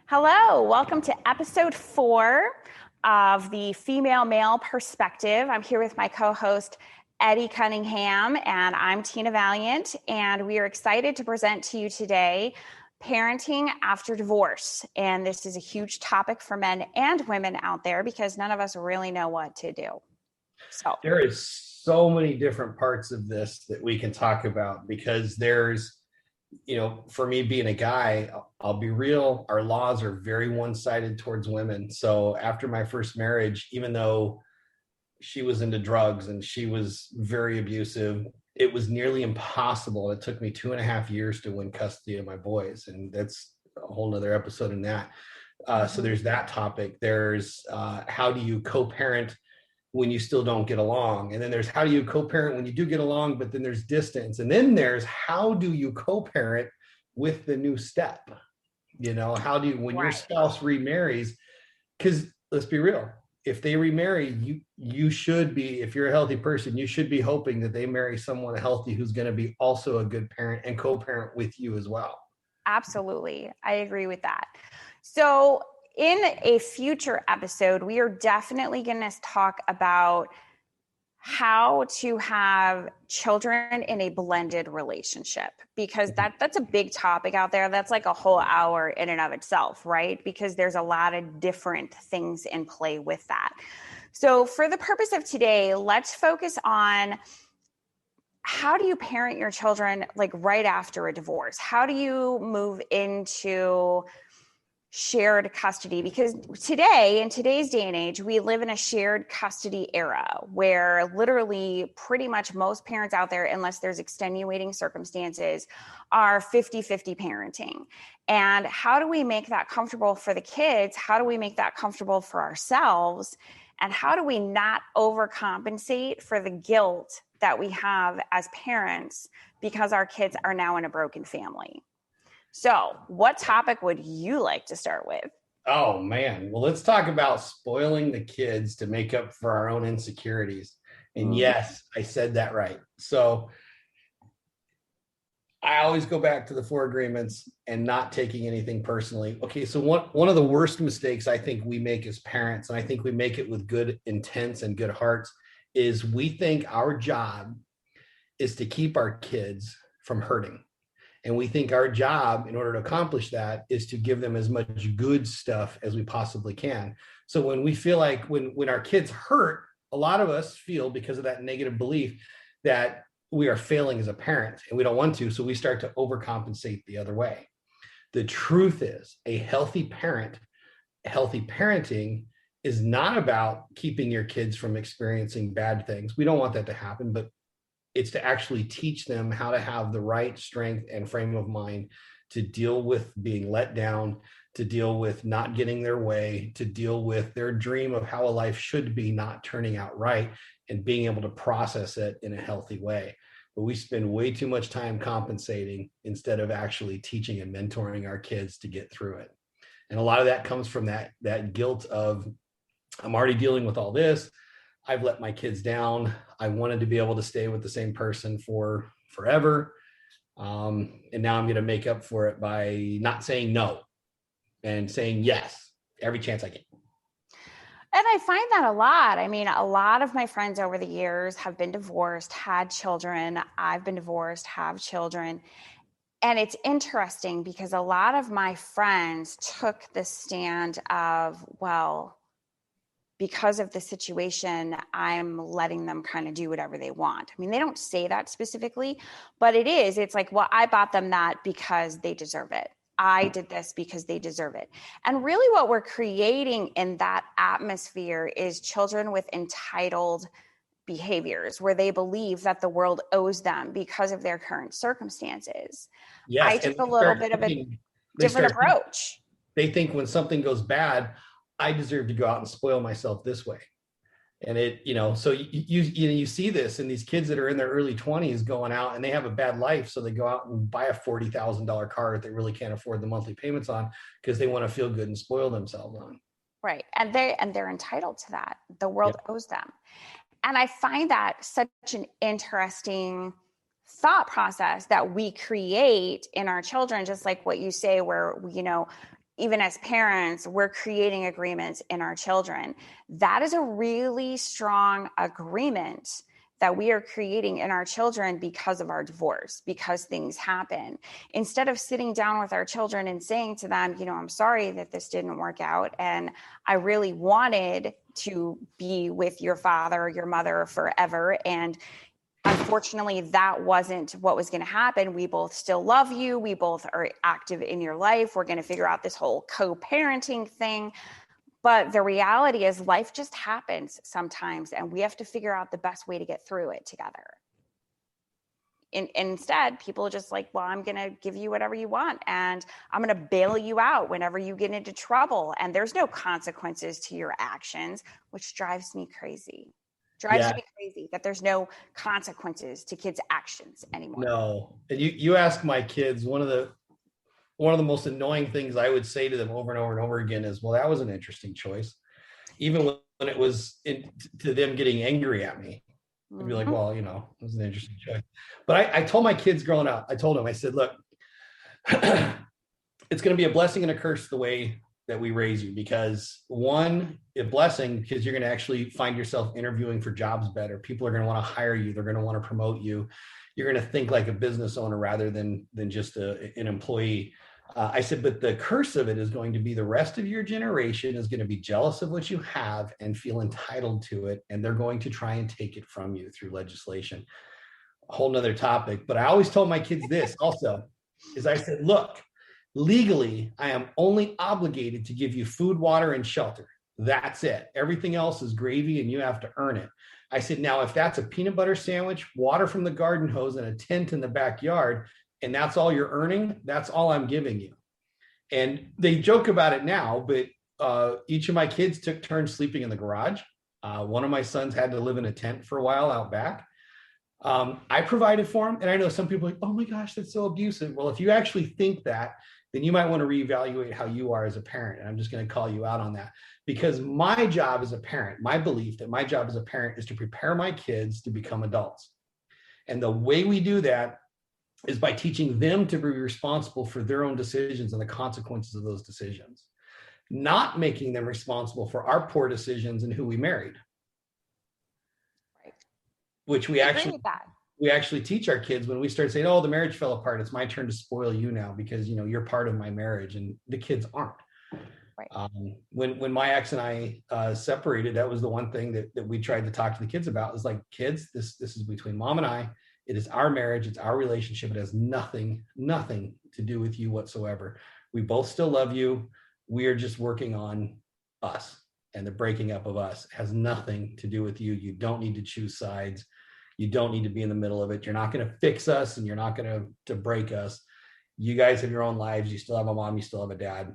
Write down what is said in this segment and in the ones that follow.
Hello, welcome to episode 4 of the Female Male Perspective. I'm here with my co-host, Eddie Cunningham, and I'm Tina Valiant, and we are excited to present to you today parenting after divorce. And this is a huge topic for men and women out there because none of us really know what to do. So there is so many different parts of this that we can talk about because for me being a guy, I'll be real, our laws are very one-sided towards women. So after my first marriage, even though she was into drugs and she was very abusive, it was nearly impossible. It took me 2.5 years to win custody of my boys. And that's a whole nother episode in that. So there's that topic. There's how do you co-parent when you still don't get along? And then there's how do you co-parent when you do get along, but then there's distance. And then there's how do you co-parent with the new step? How do you, when your spouse remarries, because let's be real, if they remarry, you should be, if you're a healthy person, you should be hoping that they marry someone healthy who's going to be also a good parent and co-parent with you as well. absolutely, I agree with that. So in a future episode, we are definitely going to talk about how to have children in a blended relationship, because that's a big topic out there. That's like a whole hour in and of itself, right? Because there's a lot of different things in play with that. So for the purpose of today, let's focus on how do you parent your children like right after a divorce? How do you move into shared custody? Because today, in today's day and age, we live in a shared custody era where literally pretty much most parents out there, unless there's extenuating circumstances, are 50-50 parenting. And how do we make that comfortable for the kids? How do we make that comfortable for ourselves? And how do we not overcompensate for the guilt that we have as parents because our kids are now in a broken family? So what topic would you like to start with? Oh man. Well, let's talk about spoiling the kids to make up for our own insecurities. And yes, I said that right. So I always go back to the 4 agreements and not taking anything personally. Okay, so one of the worst mistakes I think we make as parents, and I think we make it with good intents and good hearts, is we think our job is to keep our kids from hurting. And we think our job, in order to accomplish that, is to give them as much good stuff as we possibly can. So when we feel like when our kids hurt, a lot of us feel, because of that negative belief, that we are failing as a parent and we don't want to. So we start to overcompensate the other way. The truth is, a healthy parenting is not about keeping your kids from experiencing bad things. We don't want that to happen, but it's to actually teach them how to have the right strength and frame of mind to deal with being let down, to deal with not getting their way, to deal with their dream of how a life should be not turning out right, and being able to process it in a healthy way. But we spend way too much time compensating instead of actually teaching and mentoring our kids to get through it. And a lot of that comes from that guilt of, I'm already dealing with all this. I've let my kids down. I wanted to be able to stay with the same person for forever. And now I'm going to make up for it by not saying no and saying yes every chance I get. And I find that a lot. I mean, a lot of my friends over the years have been divorced, had children. I've been divorced, have children. And it's interesting because a lot of my friends took the stand of, well, because of the situation, I'm letting them kind of do whatever they want. I mean, they don't say that specifically, but it's like, well, I bought them that because they deserve it. I did this because they deserve it. And really what we're creating in that atmosphere is children with entitled behaviors where they believe that the world owes them because of their current circumstances. Yes, I took a little bit of a different approach. They think when something goes bad, I deserve to go out and spoil myself this way. And so you see this in these kids that are in their early 20s going out and they have a bad life. So they go out and buy a $40,000 car that they really can't afford the monthly payments on because they want to feel good and spoil themselves on. Right. And they're entitled to that. The world owes them. And I find that such an interesting thought process that we create in our children, just like what you say, where, even as parents, we're creating agreements in our children. That is a really strong agreement that we are creating in our children because of our divorce, because things happen. Instead of sitting down with our children and saying to them, I'm sorry that this didn't work out, and I really wanted to be with your father or your mother forever, and unfortunately, that wasn't what was going to happen. We both still love you. We both are active in your life. We're going to figure out this whole co-parenting thing. But the reality is life just happens sometimes, and we have to figure out the best way to get through it together. Instead, people are just like, well, I'm going to give you whatever you want, and I'm going to bail you out whenever you get into trouble. And there's no consequences to your actions, which drives me crazy. Drives me crazy that there's no consequences to kids' actions anymore. No. And you ask my kids, one of the most annoying things I would say to them over and over and over again is, well, that was an interesting choice. Even when it was to them getting angry at me, I'd be like, well, it was an interesting choice. But I told my kids growing up, I said, look, it's going to be a blessing and a curse the way that we raise you, because one, a blessing, because you're going to actually find yourself interviewing for jobs better. People are going to want to hire you. They're going to want to promote you. You're going to think like a business owner rather than just an employee. I said, but the curse of it is going to be the rest of your generation is going to be jealous of what you have and feel entitled to it. And they're going to try and take it from you through legislation. A whole nother topic. But I always told my kids this also, is I said, look, legally, I am only obligated to give you food, water, and shelter. That's it. Everything else is gravy and you have to earn it. I said, now, if that's a peanut butter sandwich, water from the garden hose, and a tent in the backyard, and that's all you're earning, that's all I'm giving you. And they joke about it now, but each of my kids took turns sleeping in the garage. One of my sons had to live in a tent for a while out back. I provided for him. And I know some people are like, oh my gosh, that's so abusive. Well, if you actually think that, then you might want to reevaluate how you are as a parent. And I'm just going to call you out on that, because my job as a parent, my belief that my job as a parent is to prepare my kids to become adults. And the way we do that is by teaching them to be responsible for their own decisions and the consequences of those decisions, not making them responsible for our poor decisions and who we married. Right. Which we actually teach our kids when we start saying, oh, the marriage fell apart, it's my turn to spoil you now because you're part of my marriage, and the kids aren't. Right. When my ex and I separated, that was the one thing that we tried to talk to the kids about, is like, kids, this is between mom and I. It is our marriage. It's our relationship. It has nothing to do with you whatsoever. We both still love you. We are just working on us, and the breaking up of us has nothing to do with you. You don't need to choose sides. You don't need to be in the middle of it. You're not going to fix us, and you're not going to break us. You guys have your own lives. You still have a mom. You still have a dad,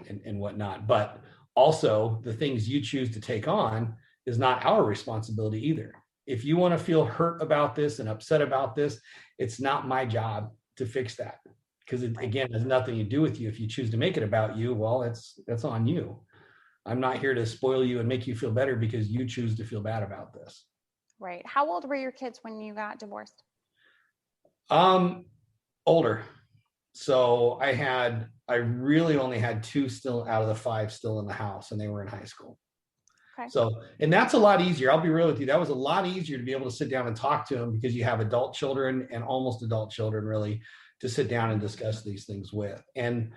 and whatnot. But also, the things you choose to take on is not our responsibility either. If you want to feel hurt about this and upset about this, it's not my job to fix that, because it, again, has nothing to do with you. If you choose to make it about you, well, that's on you. I'm not here to spoil you and make you feel better because you choose to feel bad about this. Right. How old were your kids when you got divorced? Older. So I really only had 2 still out of the 5 still in the house, and they were in high school. Okay. So, and that's a lot easier. I'll be real with you. That was a lot easier to be able to sit down and talk to them, because you have adult children and almost adult children really to sit down and discuss these things with. And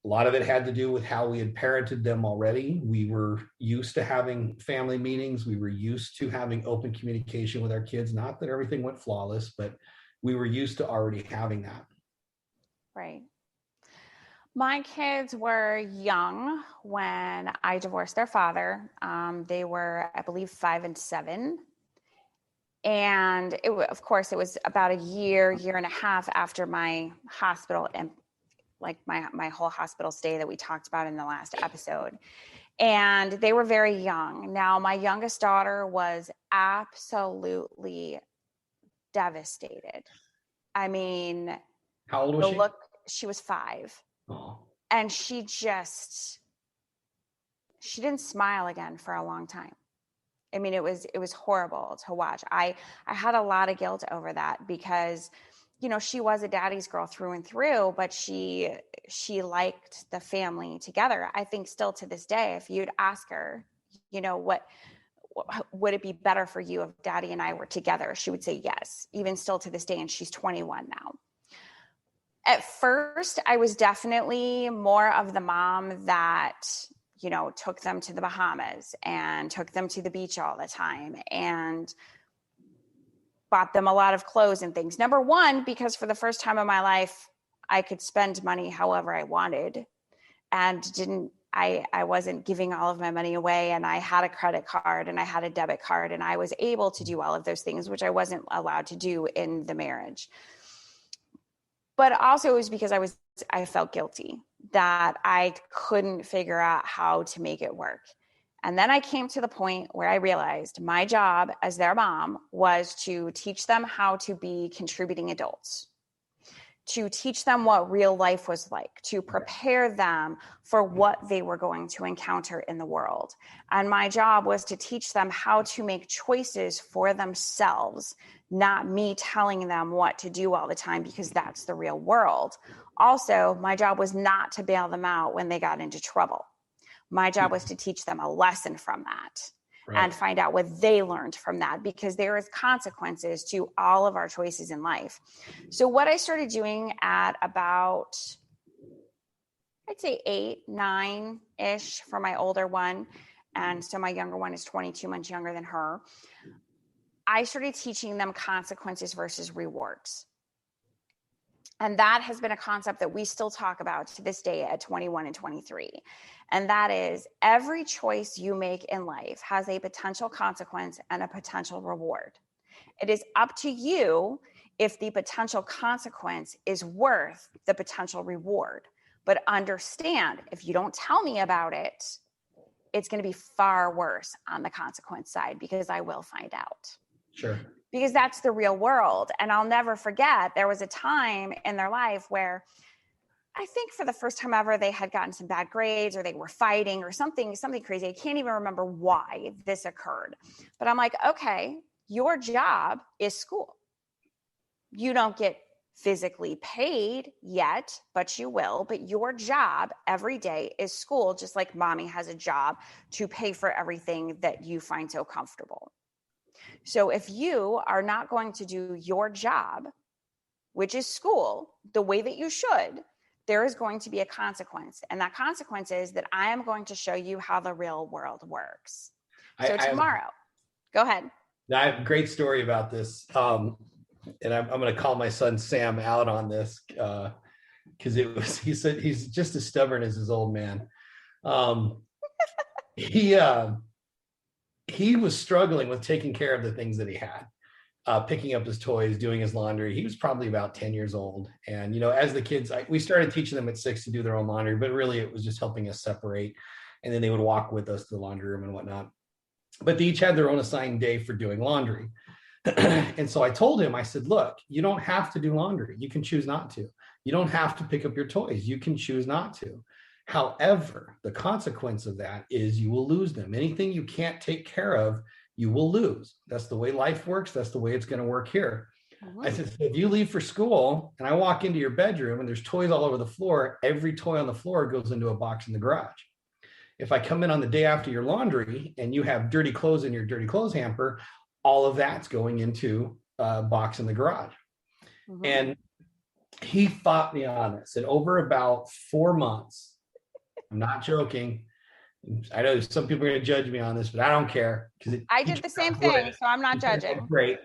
a lot of it had to do with how we had parented them already. We were used to having family meetings. We were used to having open communication with our kids. Not that everything went flawless, but we were used to already having that. Right. My kids were young when I divorced their father. They were, I believe, 5 and 7. And of course, it was about a year and a half after my hospital and like my whole hospital stay that we talked about in the last episode. And they were very young. Now, my youngest daughter was absolutely devastated. I mean, how old was she? She was 5. Oh. And she didn't smile again for a long time. I mean, it was horrible to watch. I had a lot of guilt over that, because she was a daddy's girl through and through, but she liked the family together. I think still to this day, if you'd ask her, what would it be better for you if daddy and I were together? She would say yes, even still to this day. And she's 21 now. At first, I was definitely more of the mom that, took them to the Bahamas and took them to the beach all the time and bought them a lot of clothes and things. Number one, because for the first time in my life, I could spend money however I wanted and I wasn't giving all of my money away, and I had a credit card and I had a debit card, and I was able to do all of those things, which I wasn't allowed to do in the marriage. But also it was because I felt guilty that I couldn't figure out how to make it work. And then I came to the point where I realized my job as their mom was to teach them how to be contributing adults, to teach them what real life was like, to prepare them for what they were going to encounter in the world. And my job was to teach them how to make choices for themselves, not me telling them what to do all the time, because that's the real world. Also, my job was not to bail them out when they got into trouble. My job was to teach them a lesson from that. Right. And find out what they learned from that, because there is consequences to all of our choices in life. So what I started doing at about, I'd say 8, 9-ish for my older one, and so my younger one is 22 months younger than her, I started teaching them consequences versus rewards. And that has been a concept that we still talk about to this day at 21 and 23. And that is, every choice you make in life has a potential consequence and a potential reward. It is up to you if the potential consequence is worth the potential reward. But understand, if you don't tell me about it, it's going to be far worse on the consequence side, because I will find out. Sure. Because that's the real world. And I'll never forget, there was a time in their life where I think for the first time ever, they had gotten some bad grades, or they were fighting, or something crazy. I can't even remember why this occurred. But I'm like, okay, your job is school. You don't get physically paid yet, but you will. But your job every day is school, just like mommy has a job to pay for everything that you find so comfortable. So if you are not going to do your job, which is school, the way that you should, there is going to be a consequence. And that consequence is that I am going to show you how the real world works. So tomorrow, go ahead. I have a great story about this. And I'm going to call my son Sam out on this because he said he's just as stubborn as his old man. He was struggling with taking care of the things that he had, picking up his toys, doing his laundry. He was probably about 10 years old. And, as the kids, we started teaching them at 6 to do their own laundry, but really it was just helping us separate. And then they would walk with us to the laundry room and whatnot. But they each had their own assigned day for doing laundry. And so I told him, I said, look, you don't have to do laundry. You can choose not to. You don't have to pick up your toys. You can choose not to. However, the consequence of that is you will lose them. Anything you can't take care of, you will lose. That's the way life works. That's the way it's going to work here. I said, so if you leave for school and I walk into your bedroom and there's toys all over the floor, every toy on the floor goes into a box in the garage. If I come in on the day after your laundry and you have dirty clothes in your dirty clothes hamper, all of that's going into a box in the garage. And he fought me on this. And over about 4 months, I'm not joking. I know some people are going to judge me on this, but I don't care. I did the same thing, so I'm not judging. Great.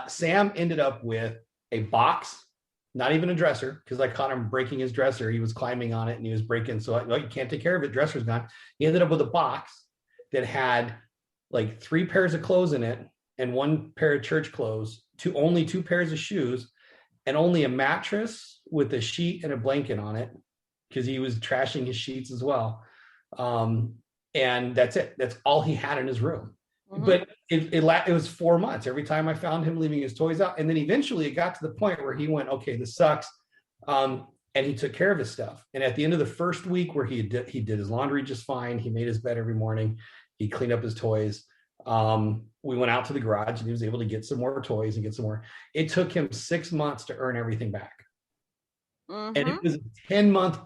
Sam ended up with a box, not even a dresser, because I caught him breaking his dresser. He was climbing on it and he was breaking. So you can't take care of it. Dresser's gone. He ended up with a box that had like 3 pairs of clothes in it and 1 pair of church clothes, only 2 pairs of shoes, and only a mattress with a sheet and a blanket on it, because he was trashing his sheets as well. And that's it. That's all he had in his room. But it was 4 months. Every time I found him leaving his toys out. And then eventually it got to the point where he went, okay, this sucks. And he took care of his stuff. And at the end of the first week where he did his laundry just fine. He made his bed every morning. He cleaned up his toys. We went out to the garage and he was able to get some more toys and get some more. It took him 6 months to earn everything back. And it was a 10-month